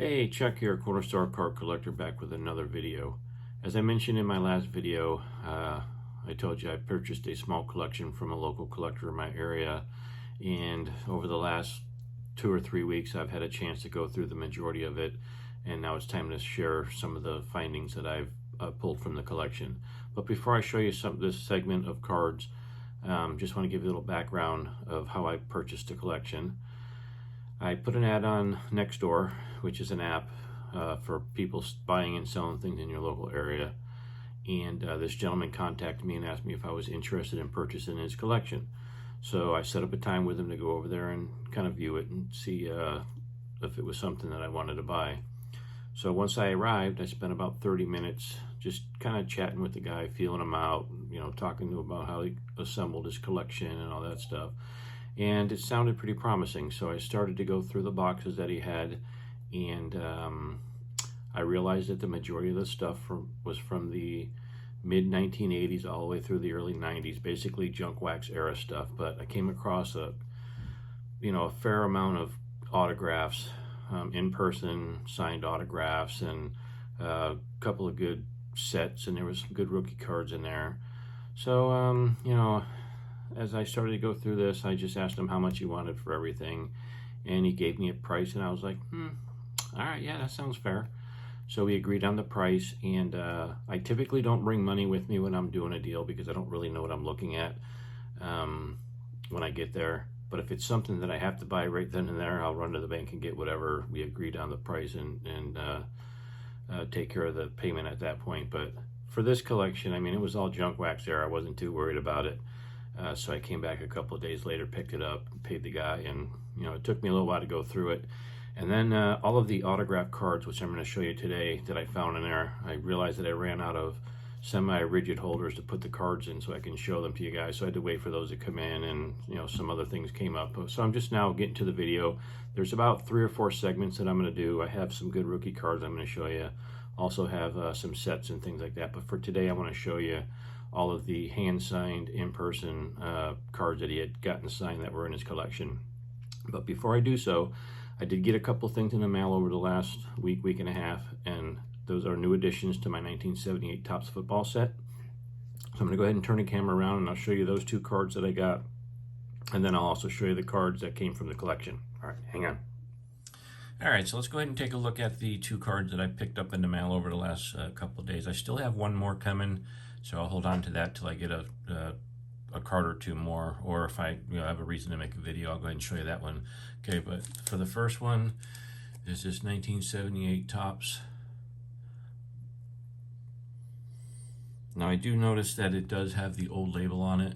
Hey, Chuck here, Corner Store Card Collector, back with another video. As I mentioned in my last video, I told you I purchased a small collection from a local collector in my area, and over the last 2 or 3 weeks I've had a chance to go through the majority of it, and now it's time to share some of the findings that I've pulled from the collection. But before I show you this segment of cards, just want to give you a little background of how I purchased the collection. I put an ad on Nextdoor, which is an app for people buying and selling things in your local area. And this gentleman contacted me and asked me if I was interested in purchasing his collection. So I set up a time with him to go over there and kind of view it and see if it was something that I wanted to buy. So once I arrived, I spent about 30 minutes just kind of chatting with the guy, feeling him out, talking to him about how he assembled his collection and all that stuff. And it sounded pretty promising, so I started to go through the boxes that he had, and I realized that the majority of the stuff was from the mid-1980s all the way through the early 90s, basically junk wax era stuff. But I came across a fair amount of autographs, in-person signed autographs, and a couple of good sets, and there was some good rookie cards in there. So as I started to go through this, I just asked him how much he wanted for everything, and he gave me a price, and I was like, all right, yeah, that sounds fair. So we agreed on the price, and I typically don't bring money with me when I'm doing a deal because I don't really know what I'm looking at when I get there. But if it's something that I have to buy right then and there, I'll run to the bank and get whatever we agreed on the price and take care of the payment at that point. But for this collection, I mean, it was all junk wax there. I wasn't too worried about it. So I came back a couple of days later, picked it up, paid the guy, and it took me a little while to go through it. And then all of the autograph cards, which I'm going to show you today, that I found in there, I realized that I ran out of semi-rigid holders to put the cards in so I can show them to you guys. So I had to wait for those to come in, and some other things came up. So I'm just now getting to the video. There's about 3 or 4 segments that I'm going to do. I have some good rookie cards I'm going to show you. Also have some sets and things like that. But for today, I want to show you all of the hand-signed in-person cards that he had gotten signed that were in his collection. But before I do so, I did get a couple things in the mail over the last week and a half, and those are new additions to my 1978 Topps football set. So I'm going to go ahead and turn the camera around, and I'll show you those 2 cards that I got, and then I'll also show you the cards that came from the collection. All right, hang on. All right, so let's go ahead and take a look at the 2 cards that I picked up in the mail over the last couple of days. I still have one more coming, so I'll hold on to that till I get a card or 2 more, or if I have a reason to make a video, I'll go ahead and show you that one. Okay, but for the first one is this 1978 Topps. Now I do notice that it does have the old label on it,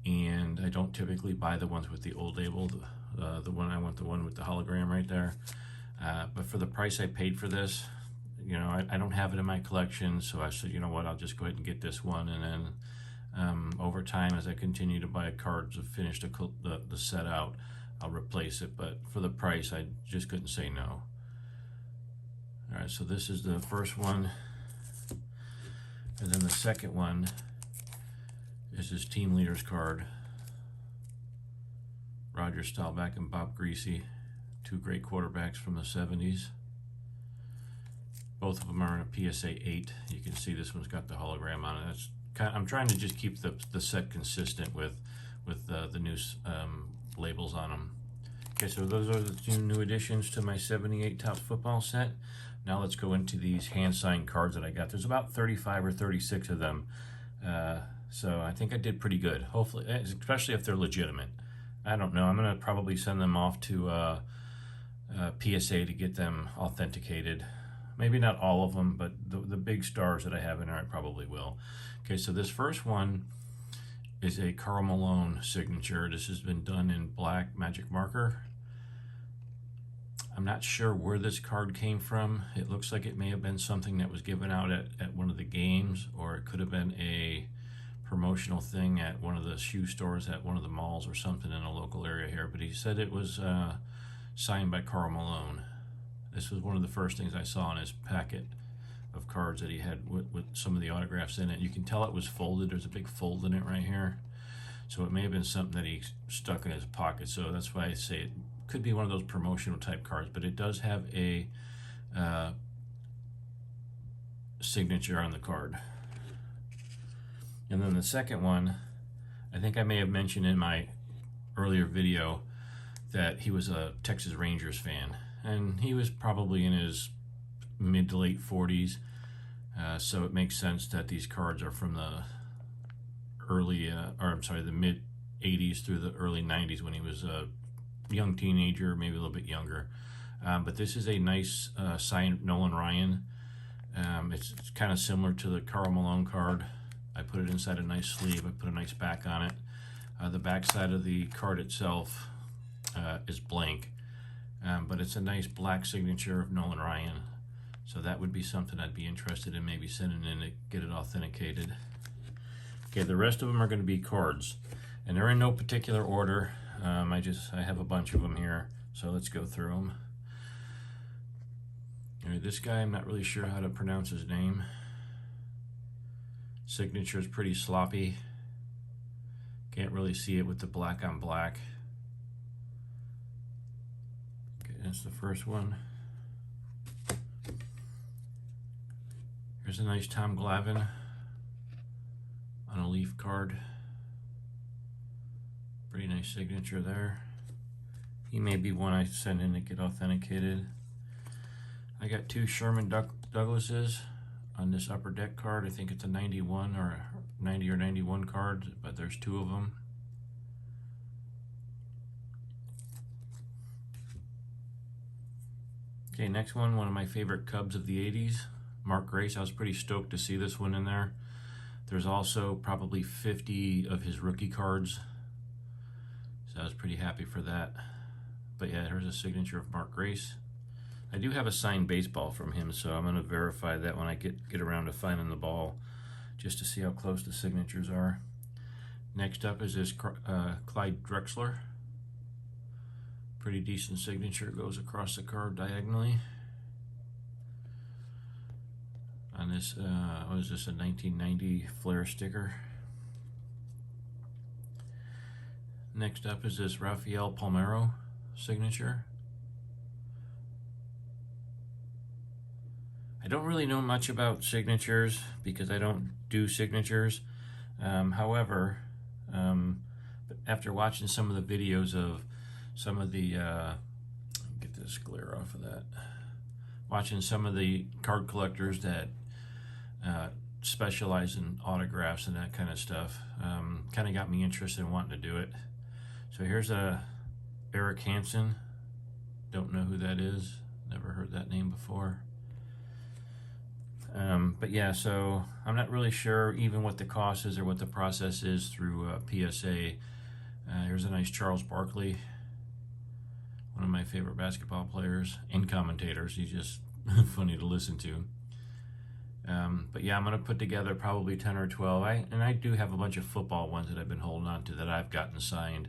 and I don't typically buy the ones with the old label. I want the one with the hologram right there. But for the price I paid for this, I don't have it in my collection, so I said, you know what, I'll just go ahead and get this one, and then over time, as I continue to buy cards to finish the set out, I'll replace it. But for the price, I just couldn't say no. All right, so this is the first one, and then the second one is his team leaders card. Roger Staubach and Bob Griese, 2 great quarterbacks from the 70s. Both of them are in a PSA 8. You can see this one's got the hologram on it. I'm trying to just keep the set consistent with the new labels on them. Okay, so those are the 2 new additions to my 78 Topps football set. Now let's go into these hand-signed cards that I got. There's about 35 or 36 of them. So I think I did pretty good, hopefully, especially if they're legitimate. I don't know. I'm going to probably send them off to PSA to get them authenticated. Maybe not all of them, but the big stars that I have in there, I probably will. Okay, so this first one is a Karl Malone signature. This has been done in black magic marker. I'm not sure where this card came from. It looks like it may have been something that was given out at one of the games, or it could have been a promotional thing at one of the shoe stores at one of the malls or something in a local area here. But he said it was signed by Karl Malone. This was one of the first things I saw in his packet of cards that he had with some of the autographs in it. You can tell it was folded. There's a big fold in it right here. So it may have been something that he stuck in his pocket. So that's why I say it could be one of those promotional type cards, but it does have a signature on the card. And then the second one, I think I may have mentioned in my earlier video that he was a Texas Rangers fan, and he was probably in his mid to late 40s, so it makes sense that these cards are from the the mid 80s through the early 90s when he was a young teenager, maybe a little bit younger. But this is a nice signed Nolan Ryan. It's kind of similar to the Karl Malone card. I put it inside a nice sleeve. I put a nice back on it. The back side of the card itself is blank, but it's a nice black signature of Nolan Ryan. So that would be something I'd be interested in maybe sending in to get it authenticated. Okay, the rest of them are going to be cards, and they're in no particular order. I have a bunch of them here, so let's go through them. All right, this guy, I'm not really sure how to pronounce his name. Signature is pretty sloppy. Can't really see it with the black on black. Okay, that's the first one. Here's a nice Tom Glavine on a leaf card. Pretty nice signature there. He may be one I send in to get authenticated. I got two Sherman Douglases on this upper deck card. I think it's a 91 or 90 or 91 card, but there's two of them. Okay, next one of my favorite Cubs of the 80s, Mark Grace. I was pretty stoked to see this one in there. There's also probably 50 of his rookie cards, so I was pretty happy for that. But yeah, here's a signature of Mark Grace. I do have a signed baseball from him, so I'm going to verify that when I get around to finding the ball, just to see how close the signatures are. Next up is this Clyde Drexler. Pretty decent signature, goes across the card diagonally. On this, what is this, a 1990 Flair sticker. Next up is this Rafael Palmeiro signature. I don't really know much about signatures because I don't do signatures. However, after watching some of the videos of some of the, get this glare off of that, watching some of the card collectors that specialize in autographs and that kind of stuff, kind of got me interested in wanting to do it. So here's a Eric Hansen. Don't know who that is. Never heard that name before. But yeah, so I'm not really sure even what the cost is or what the process is through PSA. Here's a nice Charles Barkley, one of my favorite basketball players and commentators. He's just funny to listen to. But yeah, I'm going to put together probably 10 or 12. I do have a bunch of football ones that I've been holding on to that I've gotten signed.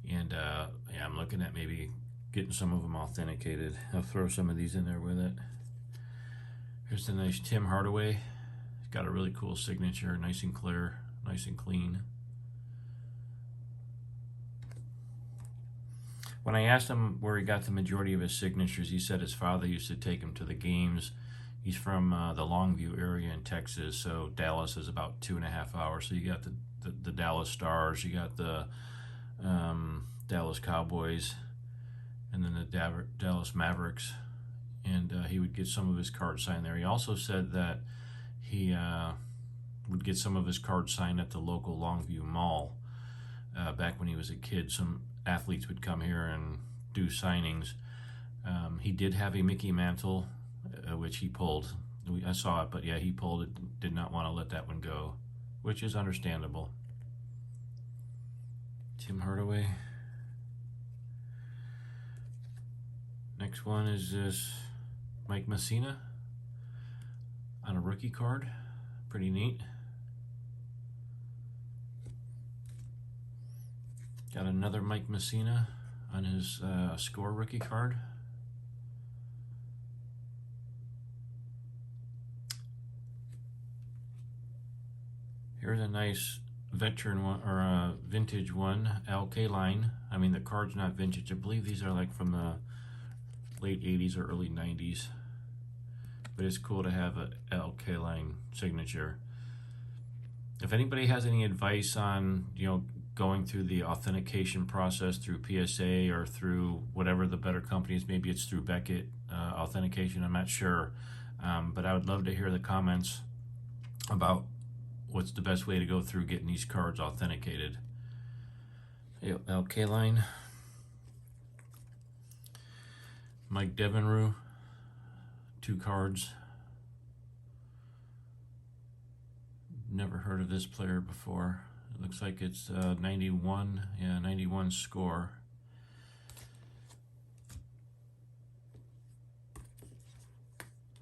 And yeah, I'm looking at maybe getting some of them authenticated. I'll throw some of these in there with it. Here's the nice Tim Hardaway. He's got a really cool signature, nice and clear, nice and clean. When I asked him where he got the majority of his signatures, he said his father used to take him to the games. He's from the Longview area in Texas, so Dallas is about 2.5 hours. So you got the Dallas Stars, you got the Dallas Cowboys, and then the Dallas Mavericks. And he would get some of his cards signed there. He also said that he would get some of his cards signed at the local Longview Mall. Back when he was a kid, some athletes would come here and do signings. He did have a Mickey Mantle, which he pulled. I saw it, but yeah, he pulled it, did not want to let that one go, which is understandable. Tim Hardaway. Next one is this Mike Messina on a rookie card. Pretty neat. Got another Mike Messina on his score rookie card. Here's a nice veteran one, or a vintage one, LK line. I mean, the card's not vintage. I believe these are like from the late 80s or early 90s. But it's cool to have a LK line signature. If anybody has any advice on, going through the authentication process through PSA or through whatever the better company is, maybe it's through Beckett authentication, I'm not sure. But I would love to hear the comments about what's the best way to go through getting these cards authenticated. LK line. Mike Devereaux, 2 cards. Never heard of this player before. It looks like it's 91. Yeah, 91 score.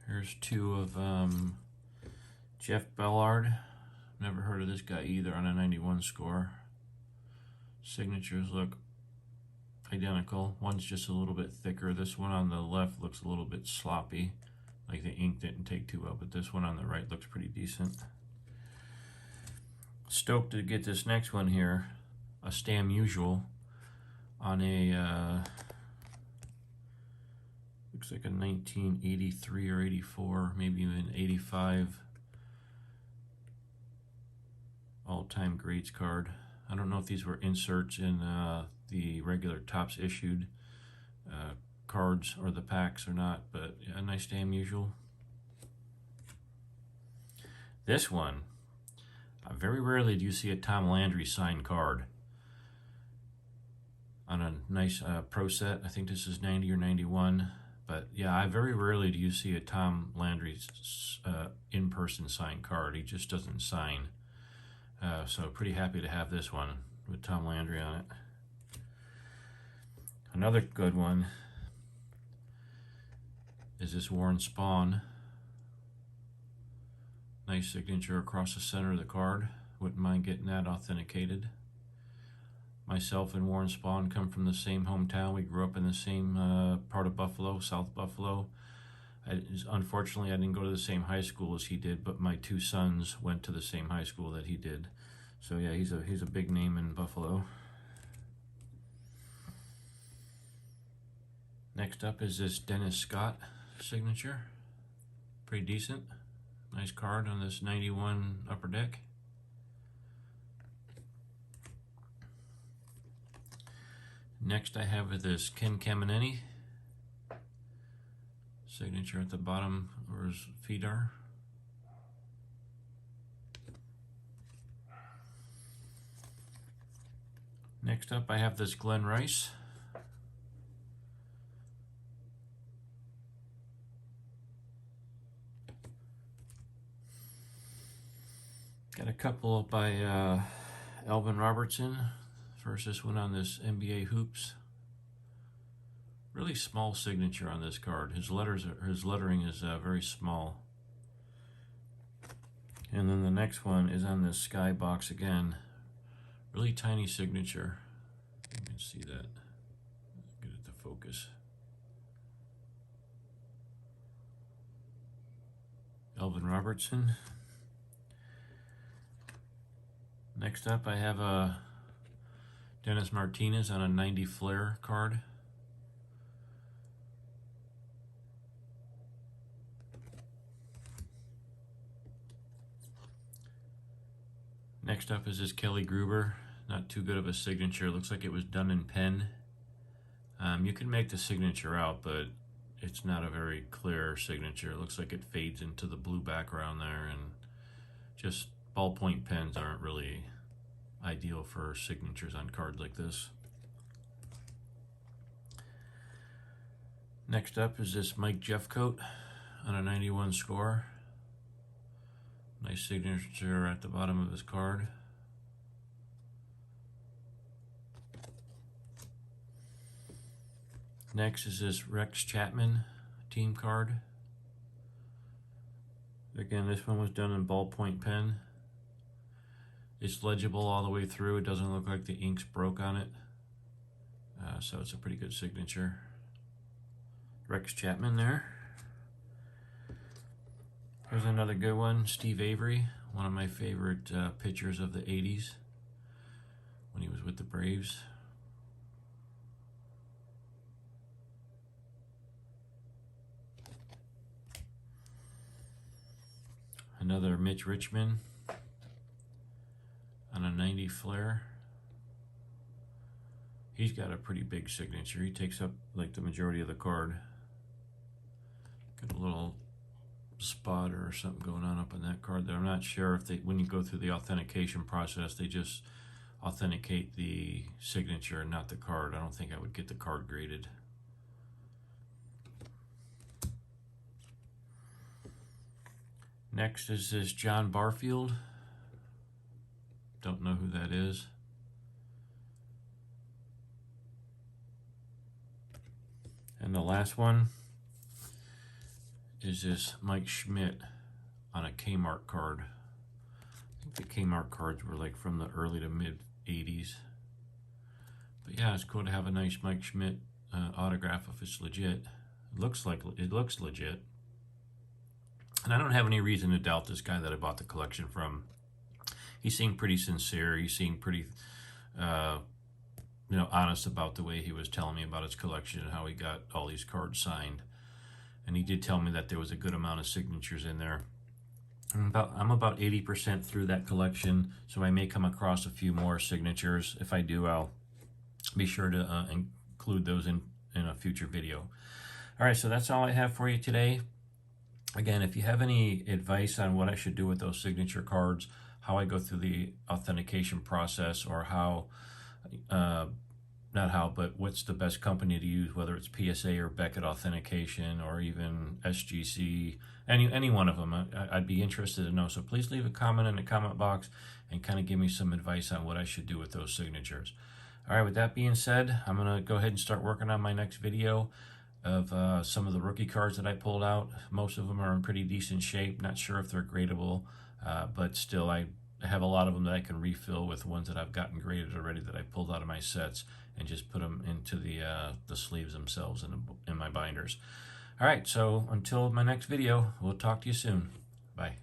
Here's 2 of Jeff Ballard. Never heard of this guy either on a 91 score. Signatures look identical. One's just a little bit thicker. This one on the left looks a little bit sloppy, like the ink didn't take too well, but this one on the right looks pretty decent. Stoked to get this next one here, a Stam Usual on a looks like a 1983 or 84, maybe even 85 all-time greats card. I don't know if these were inserts in the regular Topps issued cards or the packs or not, but a nice Stam Usual. This one, very rarely do you see a Tom Landry signed card on a nice pro set. I think this is 90 or 91. But yeah, I very rarely do you see a Tom Landry in-person signed card. He just doesn't sign. So pretty happy to have this one with Tom Landry on it. Another good one is this Warren Spahn. Nice signature across the center of the card. Wouldn't mind getting that authenticated. Myself and Warren Spahn come from the same hometown. We grew up in the same part of Buffalo, South Buffalo. Unfortunately, I didn't go to the same high school as he did, but my 2 sons went to the same high school that he did. So yeah, he's a big name in Buffalo. Next up is this Dennis Scott signature. Pretty decent. Nice card on this 91 Upper Deck. Next I have this Ken Caminiti. Signature at the bottom where his feet are. Next up I have this Glenn Rice. Got a couple by Elvin Robertson. First, this one on this NBA Hoops. Really small signature on this card. His lettering is very small. And then the next one is on this Skybox again. Really tiny signature. You can see that. Get it to focus. Elvin Robertson. Next up, I have a Dennis Martinez on a 90 Flair card. Next up is this Kelly Gruber. Not too good of a signature. Looks like it was done in pen. You can make the signature out, but it's not a very clear signature. It looks like it fades into the blue background there, and just ballpoint pens aren't really ideal for signatures on cards like this. Next up is this Mike Jeffcoat on a 91 score. Nice signature at the bottom of his card. Next is this Rex Chapman team card. Again, this one was done in ballpoint pen. It's legible all the way through. It doesn't look like the ink's broke on it. So it's a pretty good signature. Rex Chapman there. Here's another good one, Steve Avery, one of my favorite pitchers of the 80s. when he was with the Braves. Another Mitch Richmond on a 90 Flair. He's got a pretty big signature. He takes up like the majority of the card. Got a little spot or something going on up on that card there. I'm not sure if they, when you go through the authentication process, they just authenticate the signature and not the card. I don't think I would get the card graded. Next is this John Barfield. Don't know who that is. And the last one is this Mike Schmidt on a Kmart card. I think the Kmart cards were like from the early to mid 80s. But yeah, it's cool to have a nice Mike Schmidt autograph if it's legit. It looks legit. And I don't have any reason to doubt this guy that I bought the collection from. He seemed pretty sincere. He seemed pretty, honest about the way he was telling me about his collection and how he got all these cards signed. And he did tell me that there was a good amount of signatures in there. I'm about 80% through that collection, so I may come across a few more signatures. If I do, I'll be sure to include those in a future video. All right, so that's all I have for you today. Again, if you have any advice on what I should do with those signature cards, how I go through the authentication process, or how, not how, but what's the best company to use, whether it's PSA or Beckett Authentication or even SGC, any one of them, I'd be interested to know. So please leave a comment in the comment box and kind of give me some advice on what I should do with those signatures. All right, with that being said, I'm going to go ahead and start working on my next video of some of the rookie cards that I pulled out. Most of them are in pretty decent shape. Not sure if they're gradable, but still I have a lot of them that I can refill with ones that I've gotten graded already that I pulled out of my sets and just put them into the sleeves themselves in my binders. All right, so until my next video, we'll talk to you soon. Bye.